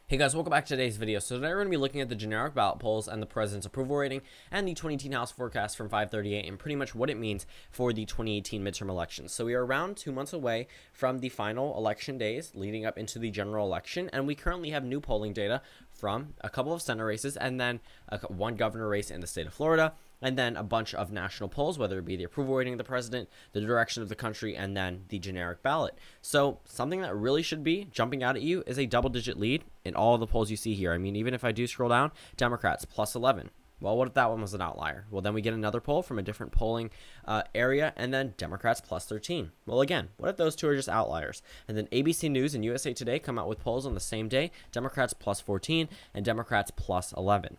Hey guys, welcome back to today's video. So today we're going to be looking at the generic ballot polls and the president's approval rating and the 2018 House forecast from FiveThirtyEight and pretty much what it means for the 2018 midterm elections. So we are around 2 months away from the final election days leading up into the general election, and we currently have new polling data from a couple of Senate races and then one governor race in the state of Florida, and then a bunch of national polls, whether it be the approval rating of the president, the direction of the country, and then the generic ballot. So something that really should be jumping out at you is a double-digit lead in all of the polls you see here. I mean, even if I do scroll down, Democrats plus 11. Well, what if that one was an outlier? Well, then we get another poll from a different polling area, and then Democrats plus 13. Well, again, what if those two are just outliers? And then ABC News and USA Today come out with polls on the same day, Democrats plus 14 and Democrats plus 11.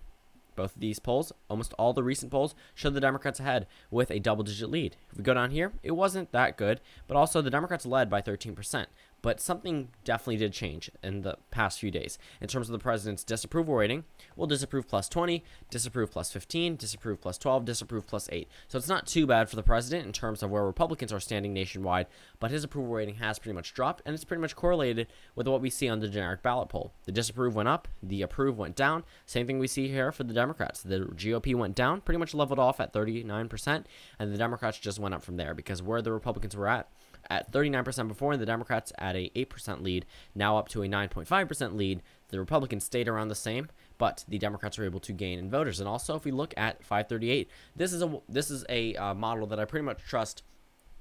Both of these polls, almost all the recent polls, show the Democrats ahead with a double-digit lead. If we go down here, it wasn't that good, but also the Democrats led by 13%. But something definitely did change in the past few days. In terms of the president's disapproval rating, well, disapprove plus 20, disapprove plus 15, disapprove plus 12, disapprove plus 8. So it's not too bad for the president in terms of where Republicans are standing nationwide, but his approval rating has pretty much dropped, and it's pretty much correlated with what we see on the generic ballot poll. The disapprove went up, the approve went down. Same thing we see here for the Democrats. The GOP went down, pretty much leveled off at 39%, and the Democrats just went up from there because where the Republicans were at 39% before, and the Democrats at a 8% lead, now up to a 9.5% lead. The Republicans stayed around the same, but the Democrats were able to gain in voters. And also, if we look at FiveThirtyEight, this is a model that I pretty much trust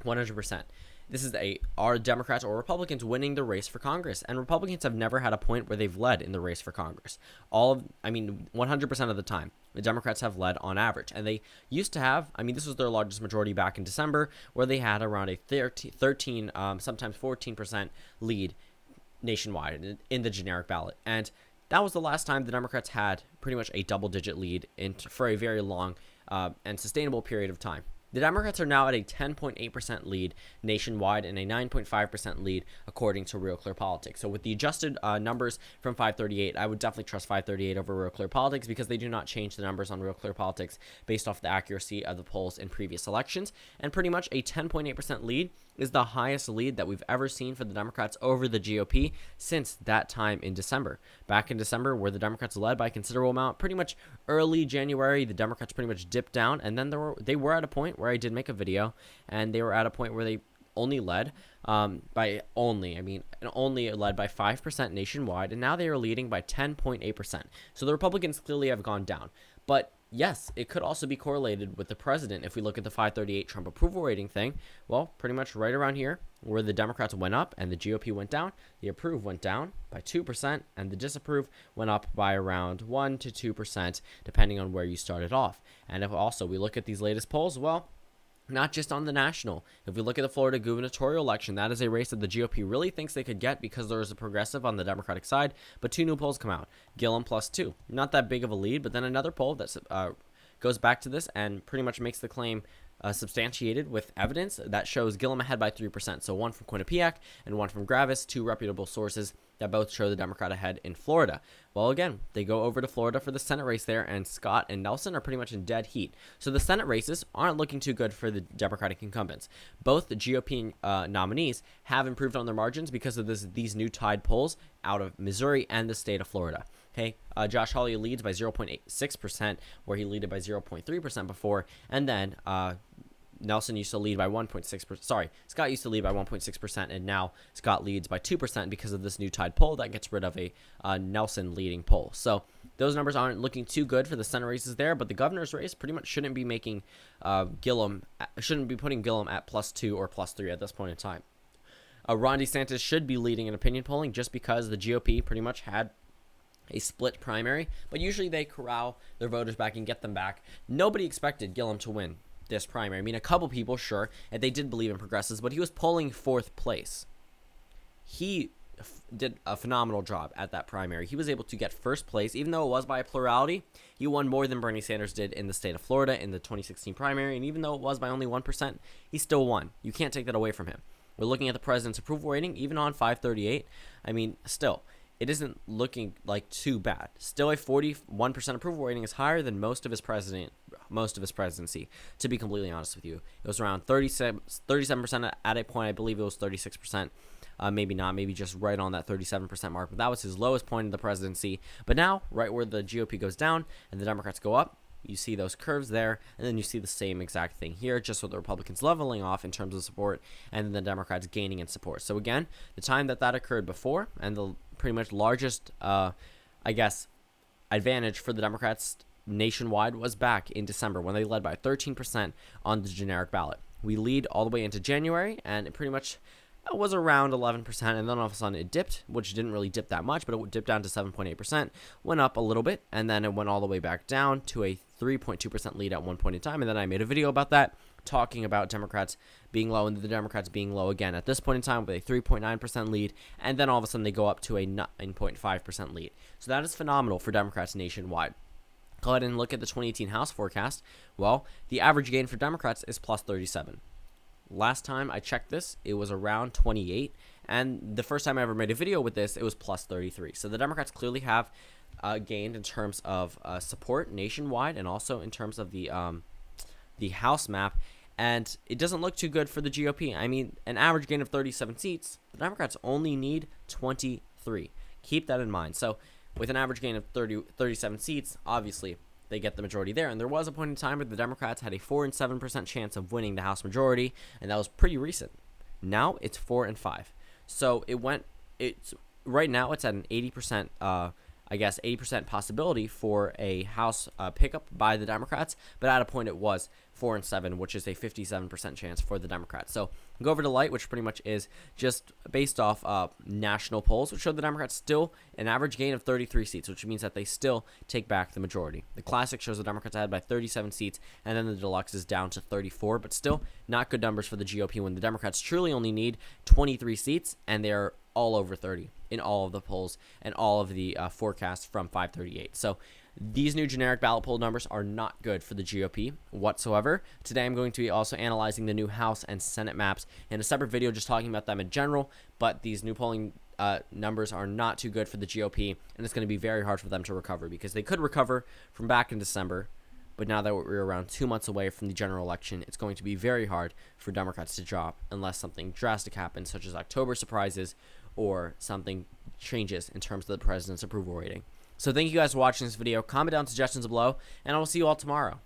100%. This is are Democrats or Republicans winning the race for Congress? And Republicans have never had a point where they've led in the race for Congress. 100% of the time, the Democrats have led on average. And they used to have, this was their largest majority back in December, where they had around a 13, sometimes 14% lead nationwide in the generic ballot. And that was the last time the Democrats had pretty much a double-digit lead for a very long and sustainable period of time. The Democrats are now at a 10.8% lead nationwide and a 9.5% lead according to Real Clear Politics. So with the adjusted numbers from FiveThirtyEight, I would definitely trust FiveThirtyEight over Real Clear Politics because they do not change the numbers on Real Clear Politics based off the accuracy of the polls in previous elections. And pretty much a 10.8% lead is the highest lead that we've ever seen for the Democrats over the GOP since that time in December. Back in December, where the Democrats led by a considerable amount, pretty much early January, the Democrats pretty much dipped down, and then they were at a point where I did make a video, and they were at a point where they only led only led by 5% nationwide, and now they are leading by 10.8%. So the Republicans clearly have gone down. But yes, it could also be correlated with the president. If we look at the FiveThirtyEight Trump approval rating thing, well, pretty much right around here, where the Democrats went up and the GOP went down, the approve went down by 2%, and the disapprove went up by around 1 to 2%, depending on where you started off. And if also we look at these latest polls, well, not just on the national. If we look at the Florida gubernatorial election, that is a race that the GOP really thinks they could get because there is a progressive on the Democratic side. But two new polls come out. Gillum plus 2. Not that big of a lead, but then another poll that goes back to this and pretty much makes the claim substantiated with evidence that shows Gillum ahead by 3%. So one from Quinnipiac and one from Gravis, two reputable sources that both show the Democrat ahead in Florida. Well, again, they go over to Florida for the Senate race there, and Scott and Nelson are pretty much in dead heat. So the Senate races aren't looking too good for the Democratic incumbents. Both the GOP nominees have improved on their margins because of these new tied polls out of Missouri and the state of Florida. Okay, Josh Hawley leads by 0.86%, where he led by 0.3% before, and then Nelson used to lead by 1.6%. Sorry, Scott used to lead by 1.6%, and now Scott leads by 2% because of this new tied poll that gets rid of a Nelson leading poll. So those numbers aren't looking too good for the Senate races there, but the governor's race pretty much shouldn't be making shouldn't be putting Gillum at +2 or +3 at this point in time. Ron DeSantis should be leading in opinion polling just because the GOP pretty much had a split primary, but usually they corral their voters back and get them back. Nobody expected Gillum to win this primary. A couple people, sure, and they did believe in progressives, but he was polling 4th place. He did a phenomenal job at that primary. He was able to get 1st place, even though it was by a plurality. He won more than Bernie Sanders did in the state of Florida in the 2016 primary, and even though it was by only 1%, he still won. You can't take that away from him. We're looking at the president's approval rating, even on FiveThirtyEight. Still, it isn't looking like too bad. Still, a 41% approval rating is higher than most of his presidency, to be completely honest with you. It was around 37% at a point. I believe it was 36% maybe not, maybe just right on that 37% mark, but that was his lowest point in the presidency. But now, right where the GOP goes down and the Democrats go up, you see those curves there, and then you see the same exact thing here, just with the Republicans leveling off in terms of support, and then the Democrats gaining in support. So again, the time that occurred before, and the pretty much largest, advantage for the Democrats nationwide was back in December when they led by 13% on the generic ballot. We lead all the way into January, and it pretty much was around 11%, and then all of a sudden it dipped, which didn't really dip that much, but it dipped down to 7.8%, went up a little bit, and then it went all the way back down to a 3.2% lead at one point in time, and then I made a video about that, talking about Democrats being low and the Democrats being low again at this point in time with a 3.9% lead, and then all of a sudden they go up to a 9.5% lead. So that is phenomenal for Democrats nationwide. Go ahead and look at the 2018 House forecast. Well, the average gain for Democrats is plus 37. Last time I checked this, it was around 28, and the first time I ever made a video with this, it was plus 33. So the Democrats clearly have gained in terms of support nationwide, and also in terms of the House map, and it doesn't look too good for the GOP. I mean, an average gain of 37 seats, the Democrats only need 23. Keep that in mind. So with an average gain of 37 seats, obviously they get the majority there. And there was a point in time where the Democrats had a 4 and 7% chance of winning the House majority, and that was pretty recent. Now it's 4 and 5. So right now it's at an 80%, 80% possibility for a House pickup by the Democrats, but at a point it was 4 and 7, which is a 57% chance for the Democrats. So go over to Light, which pretty much is just based off national polls, which showed the Democrats still an average gain of 33 seats, which means that they still take back the majority. The Classic shows the Democrats ahead by 37 seats, and then the Deluxe is down to 34, but still not good numbers for the GOP when the Democrats truly only need 23 seats, and they're all over 30 in all of the polls and all of the forecasts from 538. So these new generic ballot poll numbers are not good for the GOP whatsoever. Today I'm going to be also analyzing the new House and Senate maps in a separate video, just talking about them in general, but these new polling numbers are not too good for the GOP, and it's going to be very hard for them to recover, because they could recover from back in December, but now that we're around 2 months away from the general election, it's going to be very hard for Democrats to drop unless something drastic happens, such as October surprises or something changes in terms of the president's approval rating. So thank you guys for watching this video. Comment down suggestions below, and I will see you all tomorrow.